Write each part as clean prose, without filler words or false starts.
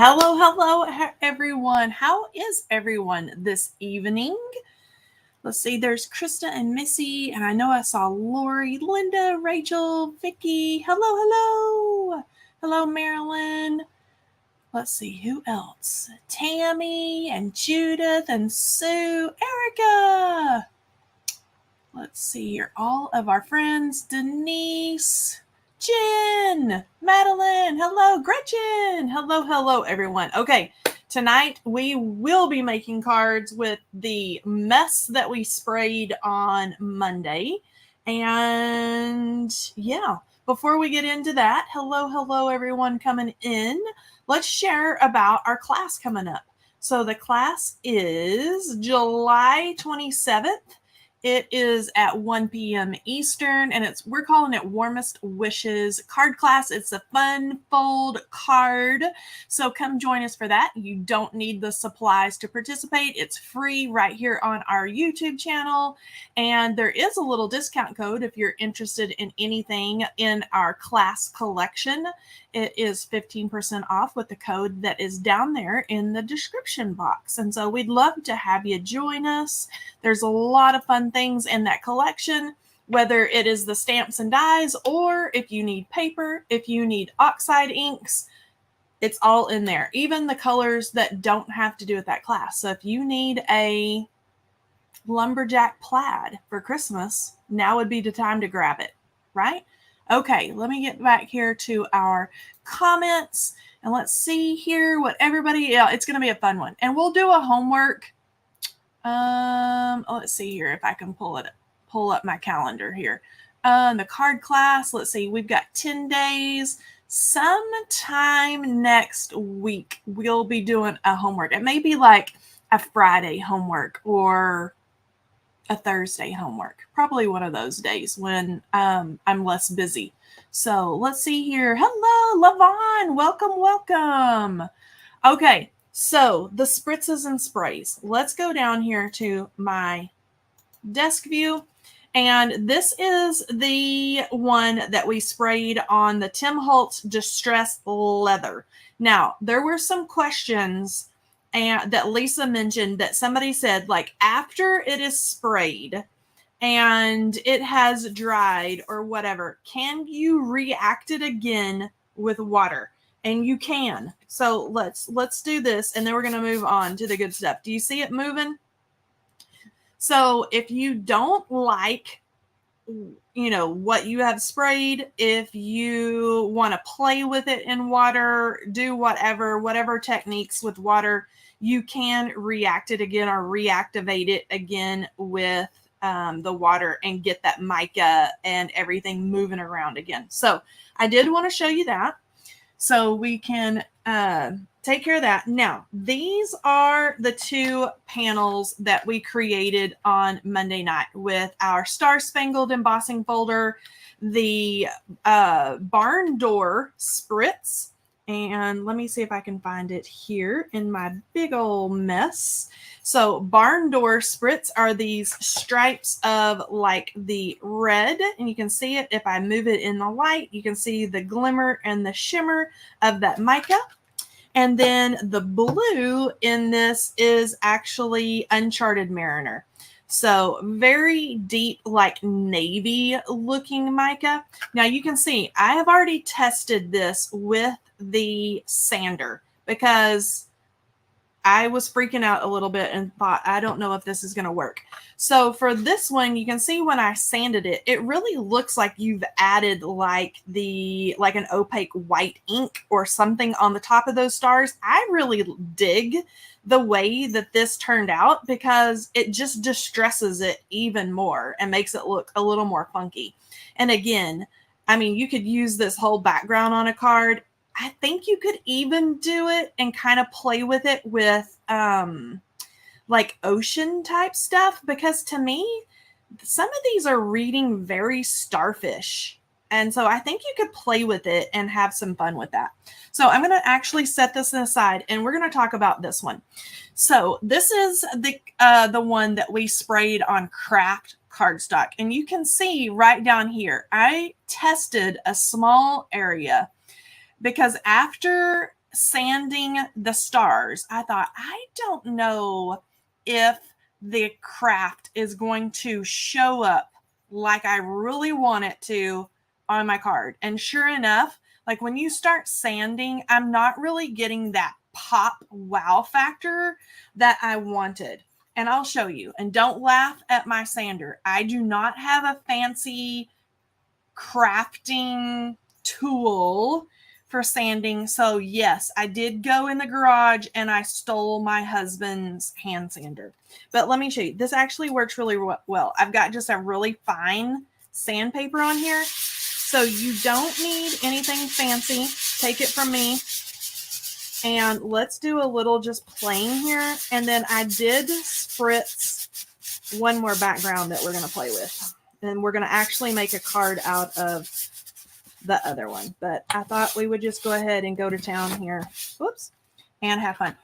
Hello, everyone. How is everyone this evening? Let's see, there's Krista and Missy, and I know I saw Lori, Linda, Rachel, Vicky. Hello. Hello, Marilyn. Let's see, who else? Tammy and Judith and Sue, Erica. Let's see here, all of our friends, Denise, Jen, Madeline, hello, Gretchen, hello, everyone. Okay, tonight we will be making cards with the mess that we sprayed on Monday. And yeah, before we get into that, hello, everyone coming in. Let's share about our class coming up. So the class is July 27th. It is at 1 p.m. Eastern, and we're calling it Warmest Wishes card class. It's a fun fold card, so come join us for that. You don't need the supplies to participate. It's free right here on our YouTube channel, and there is a little discount code if you're interested in anything in our class collection. It is 15% off with the code that is down there in the description box, and so we'd love to have you join us. There's a lot of fun things in that collection, whether it is the stamps and dies, or if you need paper, if you need oxide inks, it's all in there. Even the colors that don't have to do with that class. So if you need a lumberjack plaid for Christmas, now would be the time to grab it, right? Okay, let me get back here to our comments, and let's see here what everybody, it's going to be a fun one. And we'll do a homework. Let's see here if I can pull up my calendar here. The card class, let's see, we've got 10 days. Sometime next week, we'll be doing a homework. It may be like a Friday homework or a Thursday homework. Probably one of those days when I'm less busy. So let's see here. Hello, Lavon. Welcome. Okay. So the spritzes and sprays. Let's go down here to my desk view. And this is the one that we sprayed on the Tim Holtz Distress Leather. Now, there were some questions that Lisa mentioned that somebody said, like, after it is sprayed and it has dried or whatever, can you react it again with water? And you can. So let's do this, and then we're going to move on to the good stuff. Do you see it moving? So if you don't like, what you have sprayed, if you want to play with it in water, do whatever techniques with water, you can react it again or reactivate it again with the water and get that mica and everything moving around again. So I did want to show you that. So we can take care of that. Now, these are the two panels that we created on Monday night with our Star Spangled embossing folder, the barn door spritz. And let me see if I can find it here in my big old mess. So barn door spritz are these stripes of like the red, and you can see it if I move it in the light. You can see the glimmer and the shimmer of that mica. And then the blue in this is actually Uncharted Mariner. So very deep, like navy looking mica. Now you can see I have already tested this with the sander because I was freaking out a little bit and thought, I don't know if this is going to work. So for this one, you can see when I sanded it, it really looks like you've added like an opaque white ink or something on the top of those stars. I really dig the way that this turned out because it just distresses it even more and makes it look a little more funky. And again, I mean, you could use this whole background on a card. I think you could even do it and kind of play with it with like ocean type stuff, because to me, some of these are reading very starfish. And so I think you could play with it and have some fun with that. So I'm going to actually set this aside and we're going to talk about this one. So this is the one that we sprayed on craft cardstock. And you can see right down here, I tested a small area because after sanding the stars, I thought, I don't know if the craft is going to show up like I really want it to on my card. And sure enough, like when you start sanding, I'm not really getting that pop wow factor that I wanted. And I'll show you. And don't laugh at my sander. I do not have a fancy crafting tool for sanding. So yes, I did go in the garage and I stole my husband's hand sander. But let me show you. This actually works really well. I've got just a really fine sandpaper on here. So you don't need anything fancy. Take it from me. And let's do a little just plain here. And then I did spritz one more background that we're going to play with. And we're going to actually make a card out of the other one. But I thought we would just go ahead and go to town here. Whoops. And have fun.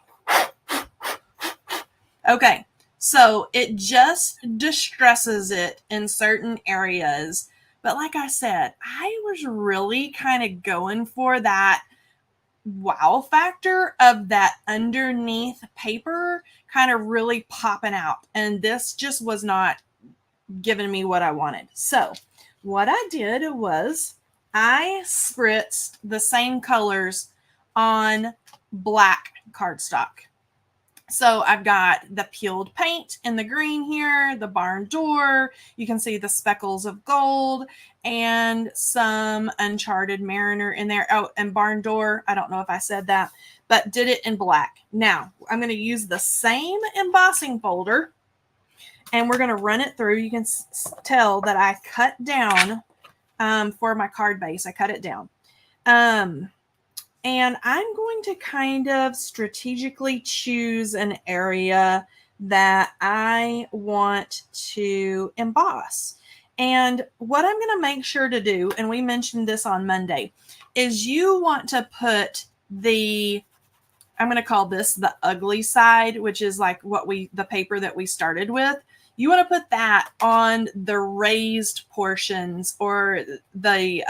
Okay. So it just distresses it in certain areas. But like I said, I was really kind of going for that wow factor of that underneath paper kind of really popping out. And this just was not giving me what I wanted. So what I did was I spritzed the same colors on black cardstock. So I've got the peeled paint in the green here, the barn door. You can see the speckles of gold and some Uncharted Mariner in there. Oh, and barn door. I don't know if I said that, but did it in black. Now I'm going to use the same embossing folder and we're going to run it through. You can tell that I cut down for my card base. I cut it down. And I'm going to kind of strategically choose an area that I want to emboss. And what I'm going to make sure to do, and we mentioned this on Monday, is you want to put the, I'm going to call this the ugly side, which is like the paper that we started with. You want to put that on the raised portions or the,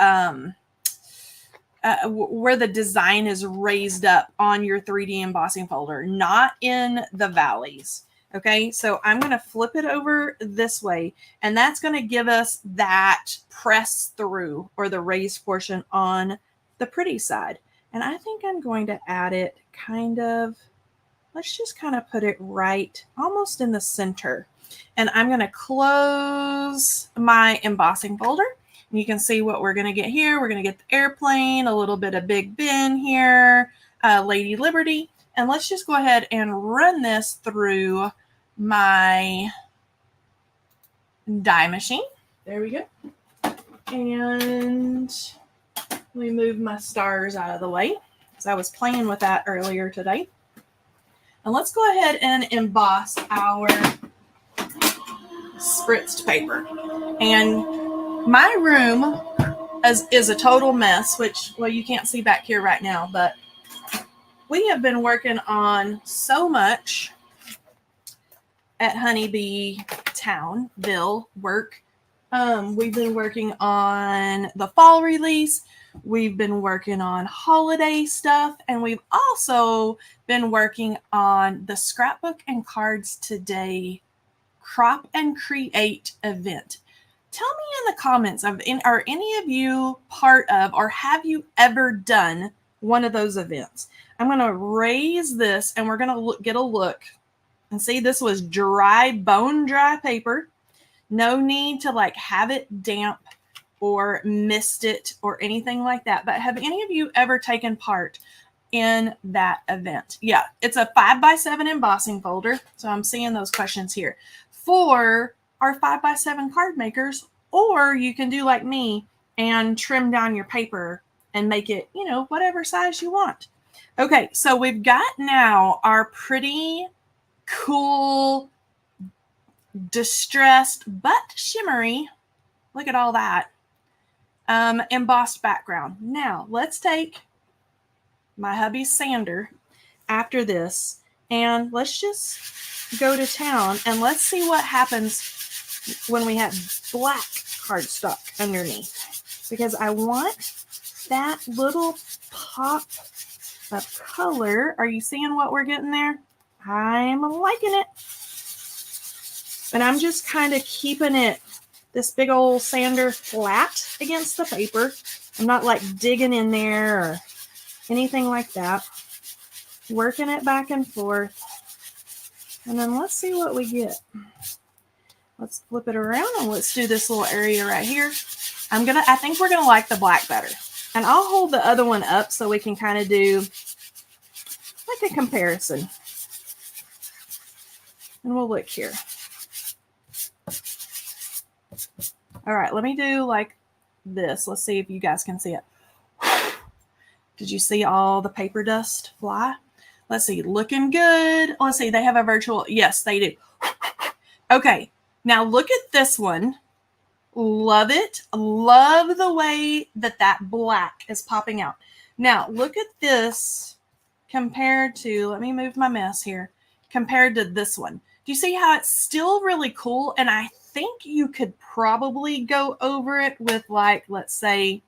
where the design is raised up on your 3D embossing folder, not in the valleys. Okay, so I'm going to flip it over this way, and that's going to give us that press through or the raised portion on the pretty side. And I think I'm going to add it kind of, let's just kind of put it right almost in the center. And I'm going to close my embossing folder. You can see what we're going to get here. We're going to get the airplane, a little bit of Big Ben here, Lady Liberty. And let's just go ahead and run this through my die machine. There we go. And let me move my stars out of the way because I was playing with that earlier today. And let's go ahead and emboss our spritzed paper. And my room is a total mess, which, well, you can't see back here right now, but we have been working on so much at Honeybee Townville work. We've been working on the fall release. We've been working on holiday stuff, and we've also been working on the Scrapbook and Cards Today Crop and Create event. Tell me in the comments, are any of you part of, or have you ever done one of those events? I'm going to raise this and we're going to get a look and see this was dry, bone dry paper. No need to like have it damp or mist it or anything like that. But have any of you ever taken part in that event? Yeah, it's a 5x7 embossing folder. So I'm seeing those questions here for our 5x7 card makers, or you can do like me and trim down your paper and make it, whatever size you want. Okay, so we've got now our pretty cool, distressed but shimmery, look at all that, embossed background. Now let's take my hubby's sander after this and let's just go to town and let's see what happens when we have black cardstock underneath, because I want that little pop of color. Are you seeing what we're getting there? I'm liking it. And I'm just kind of keeping it, this big old sander, flat against the paper. I'm not like digging in there or anything like that. Working it back and forth. And then let's see what we get. Let's flip it around and let's do this little area right here. I think we're gonna like the black better. And I'll hold the other one up so we can kind of do like a comparison. And we'll look here. All right, let me do like this. Let's see if you guys can see it. Did you see all the paper dust fly? Let's see, looking good. Let's see, they have a virtual, yes, they do. Okay, now look at this one. Love it. Love the way that that black is popping out. Now, look at this compared to, let me move my mess here, compared to this one. Do you see how it's still really cool? And I think you could probably go over it with like, let's say,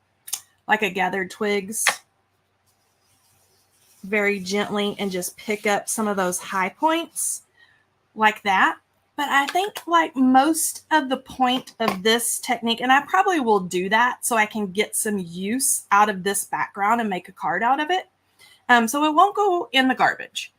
like a gathered twigs very gently and just pick up some of those high points like that. But I think like most of the point of this technique, and I probably will do that so I can get some use out of this background and make a card out of it. So it won't go in the garbage.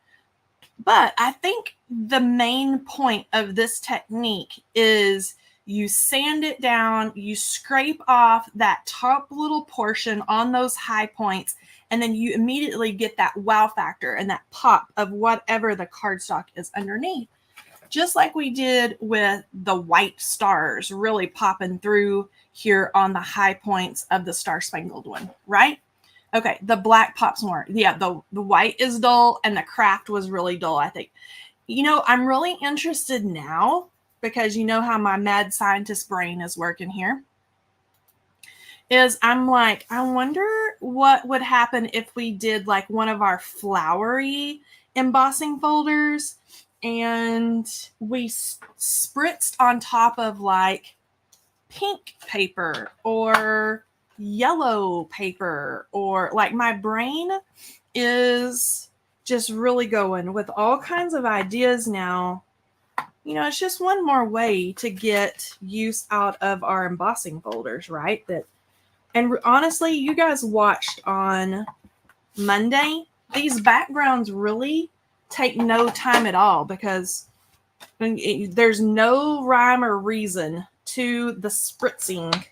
But I think the main point of this technique is you sand it down, you scrape off that top little portion on those high points, and then you immediately get that wow factor and that pop of whatever the cardstock is underneath. Just like we did with the white stars really popping through here on the high points of the Star Spangled one, right? Okay, the black pops more. Yeah, the white is dull and the craft was really dull, I think. You know, I'm really interested now because you know how my mad scientist brain is working here. Is I'm like, I wonder what would happen if we did like one of our flowery embossing folders and we spritzed on top of like pink paper or yellow paper, or like my brain is just really going with all kinds of ideas now. You know, it's just one more way to get use out of our embossing folders, right? And honestly, you guys watched on Monday, these backgrounds really take no time at all because there's no rhyme or reason to the spritzing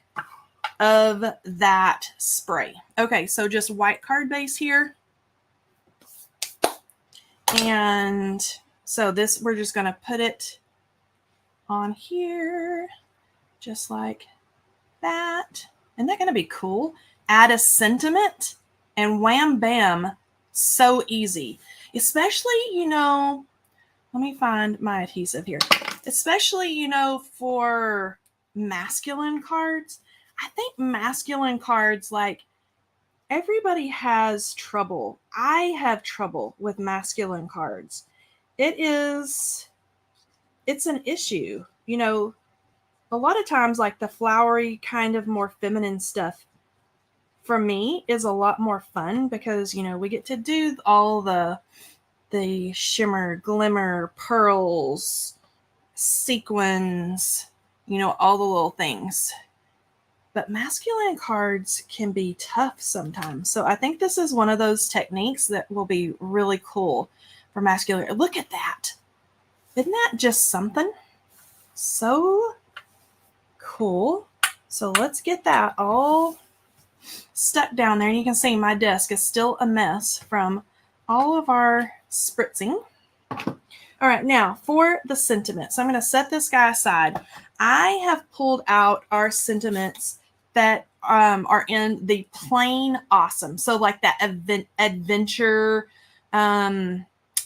of that spray. Okay, so just white card base here. And so this, we're just going to put it on here just like that. Isn't that going to be cool? Add a sentiment and wham bam. So easy. Especially, you know, let me find my adhesive here. Especially, you know, for masculine cards. I think masculine cards, like, everybody has trouble. I have trouble with masculine cards. It's an issue. You know, a lot of times, like, the flowery kind of more feminine stuff for me is a lot more fun because, you know, we get to do all the shimmer, glimmer, pearls, sequins, you know, all the little things. But masculine cards can be tough sometimes. So I think this is one of those techniques that will be really cool for masculine. Look at that. Isn't that just something? So cool. So let's get that all stuck down there. And you can see my desk is still a mess from all of our spritzing. All right, now for the sentiments. So I'm going to set this guy aside. I have pulled out our sentiments that are in the plain awesome. So like that adventure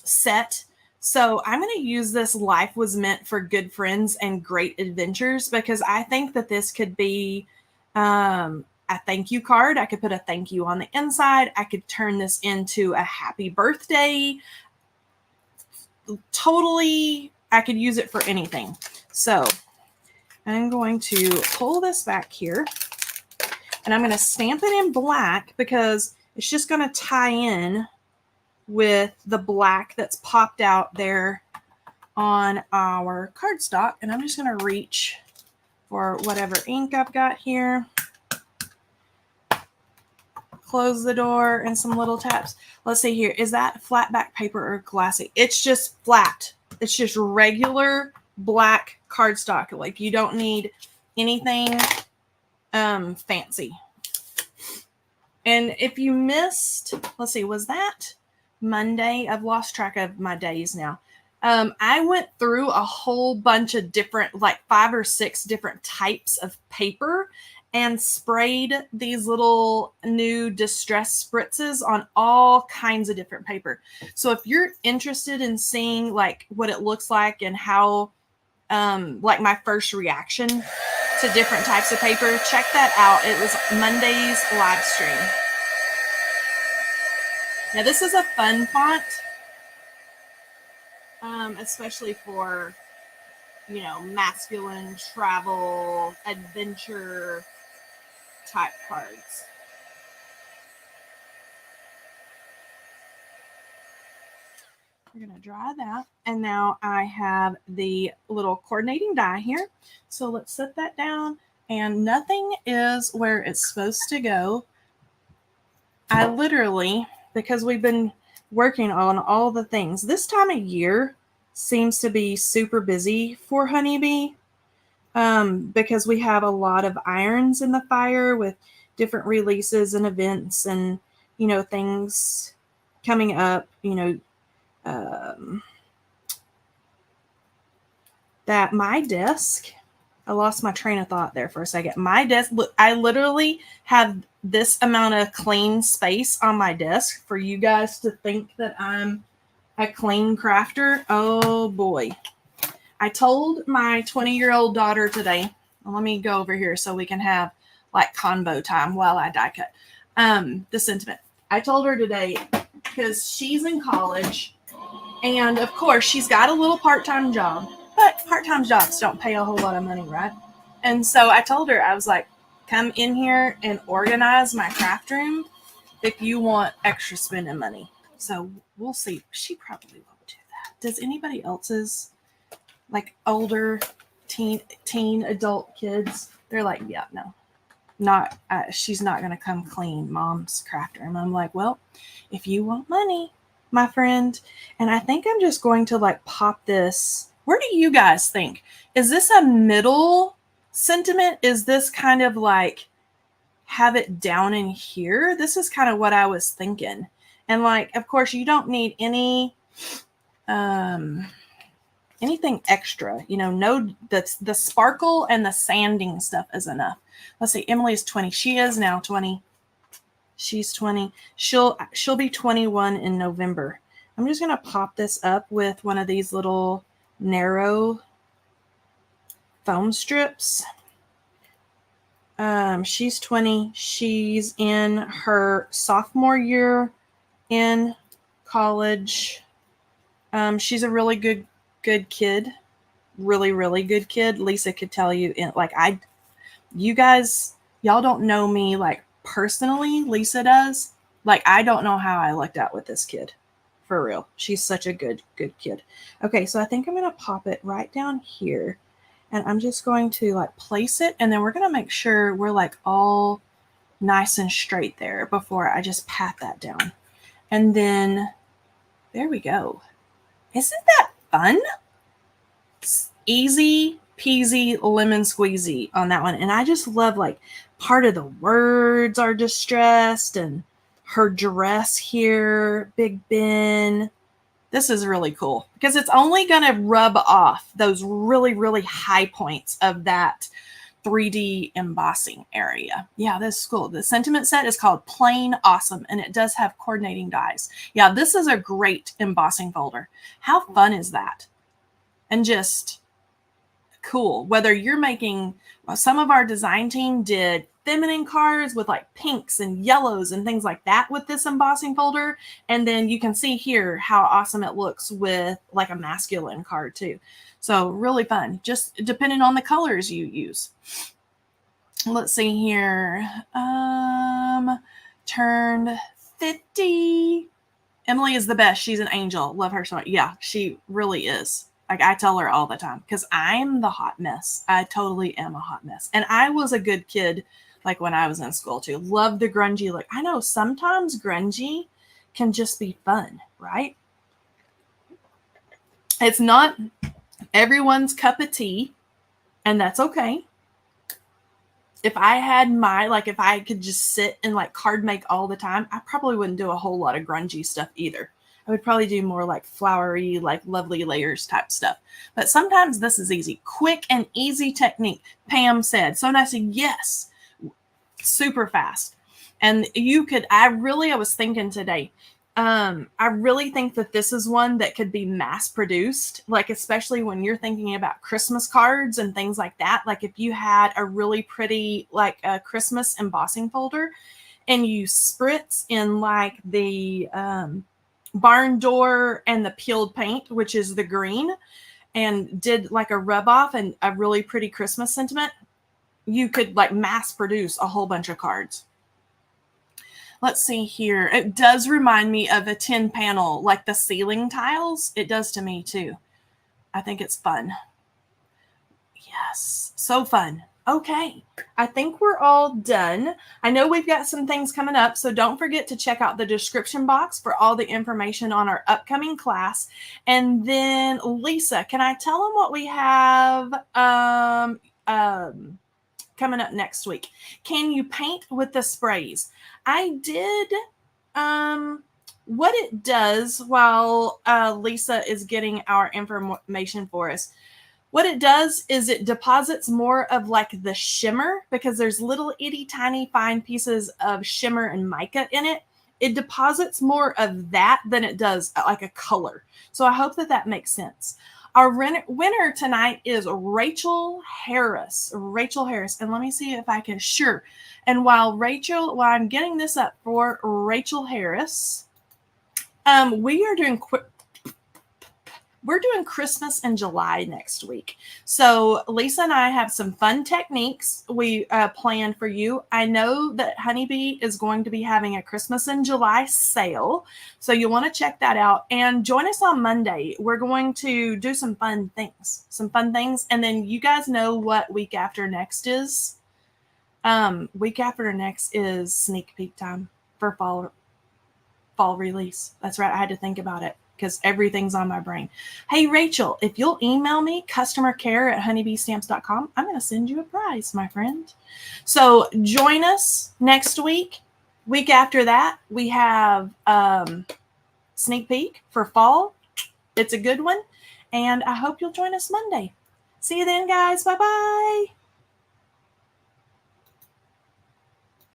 set. So I'm going to use this Life Was Meant for Good Friends and Great Adventures because I think that this could be a thank you card. I could put a thank you on the inside. I could turn this into a happy birthday. Totally, I could use it for anything. So I'm going to pull this back here and I'm going to stamp it in black because it's just going to tie in with the black that's popped out there on our cardstock. And I'm just going to reach for whatever ink I've got here. Close the door and some little taps. Let's see here. Is that flat back paper or glassy? It's just flat. It's just regular black cardstock. Like, you don't need anything fancy. And if you missed, let's see, was that Monday? I've lost track of my days now. I went through a whole bunch of different, like 5 or 6 different types of paper and sprayed these little new distress spritzes on all kinds of different paper. So if you're interested in seeing like what it looks like and how, like my first reaction to different types of paper, check that out. It was Monday's live stream. Now this is a fun font, especially for, you know, masculine, travel, adventure type cards. We're going to dry that. And now I have the little coordinating die here. So let's set that down. And nothing is where it's supposed to go. I literally, because we've been working on all the things, this time of year seems to be super busy for Honeybee. Because we have a lot of irons in the fire with different releases and events and, you know, things coming up, you know, that my desk, I lost my train of thought there for a second. My desk, look, I literally have this amount of clean space on my desk for you guys to think that I'm a clean crafter. Oh boy. I told my 20-year-old daughter today, let me go over here so we can have like convo time while I die cut. The sentiment. I told her today, because she's in college, and of course she's got a little part-time job, but part-time jobs don't pay a whole lot of money, right? And so I told her, I was like, come in here and organize my craft room if you want extra spending money. So we'll see. She probably won't do that. Does anybody else's like older teen adult kids, they're like, yeah, no, not, she's not going to come clean mom's craft room. I'm like, well, if you want money, my friend. And I think I'm just going to like pop this. Where do you guys think? Is this a middle sentiment? Is this kind of like have it down in here? This is kind of what I was thinking. And like, of course, you don't need any, anything extra, you know, no, that's the sparkle and the sanding stuff is enough. Let's see, Emily is 20. She is now 20. She's 20. She'll be 21 in November. I'm just going to pop this up with one of these little narrow foam strips. She's 20. She's in her sophomore year in college. She's a really good kid, really good kid. Lisa could tell you, like, you guys, y'all don't know me like personally. Lisa does. Like, I don't know how I lucked out with this kid, for real. She's such a good kid. Okay, so I think I'm gonna pop it right down here, and I'm just going to like place it, and then we're gonna make sure we're like all nice and straight there before I just pat that down. And then there we go. Isn't that fun? It's easy peasy lemon squeezy on that one. And I just love like part of the words are distressed and her dress here, Big Ben. This is really cool because it's only going to rub off those really high points of that 3D embossing area. Yeah, this is cool. The sentiment set is called Plain Awesome, and it does have coordinating dies. Yeah, this is a great embossing folder. How fun is that? And just cool. Whether you're making, some of our design team did feminine cards with like pinks and yellows and things like that with this embossing folder. And then you can see here how awesome it looks with like a masculine card too. So really fun, just depending on the colors you use. Let's see here. Turned 50. Emily is the best. She's an angel. Love her so much. Yeah, she really is. Like, I tell her all the time because I'm the hot mess. I totally am a hot mess. And I was a good kid, like when I was in school too. Loved the grungy look. I know sometimes grungy can just be fun, right? It's not everyone's cup of tea, and that's okay. If I had if I could just sit and like card make all the time, I probably wouldn't do a whole lot of grungy stuff either. I would probably do more like flowery, like lovely layers type stuff. But sometimes this is easy. Quick and easy technique. Pam said. So nice. Yes. Super fast. And you could, I was thinking today, I really think that this is one that could be mass produced, like especially when you're thinking about Christmas cards and things like that. Like if you had a really pretty like a Christmas embossing folder and you spritz in like the barn door and the peeled paint, which is the green, and did like a rub off and a really pretty Christmas sentiment, you could like mass produce a whole bunch of cards. Let's see here. It does remind me of a tin panel, like the ceiling tiles. It does to me too. I think it's fun. Yes, so fun. Okay, I think we're all done. I know we've got some things coming up, so don't forget to check out the description box for all the information on our upcoming class. And then, Lisa, can I tell them what we have coming up next week? Can you paint with the sprays? I did what it does while Lisa is getting our information for us. What it does is it deposits more of like the shimmer, because there's little itty tiny fine pieces of shimmer and mica in it. It deposits more of that than it does like a color. So I hope that that makes sense. Our winner tonight is Rachel Harris. Rachel Harris. And let me see if I can. Sure. And while I'm getting this up for Rachel Harris, we are doing we're doing Christmas in July next week. So Lisa and I have some fun techniques we planned for you. I know that Honeybee is going to be having a Christmas in July sale. So you want to check that out and join us on Monday. We're going to do some fun things. And then you guys know what week after next is. Week after next is sneak peek time for fall release. That's right. I had to think about it because everything's on my brain. Hey, Rachel, if you'll email me customercare@honeybeestamps.com, I'm going to send you a prize, my friend. So join us next week. Week after that, we have sneak peek for fall. It's a good one. And I hope you'll join us Monday. See you then, guys. Bye-bye.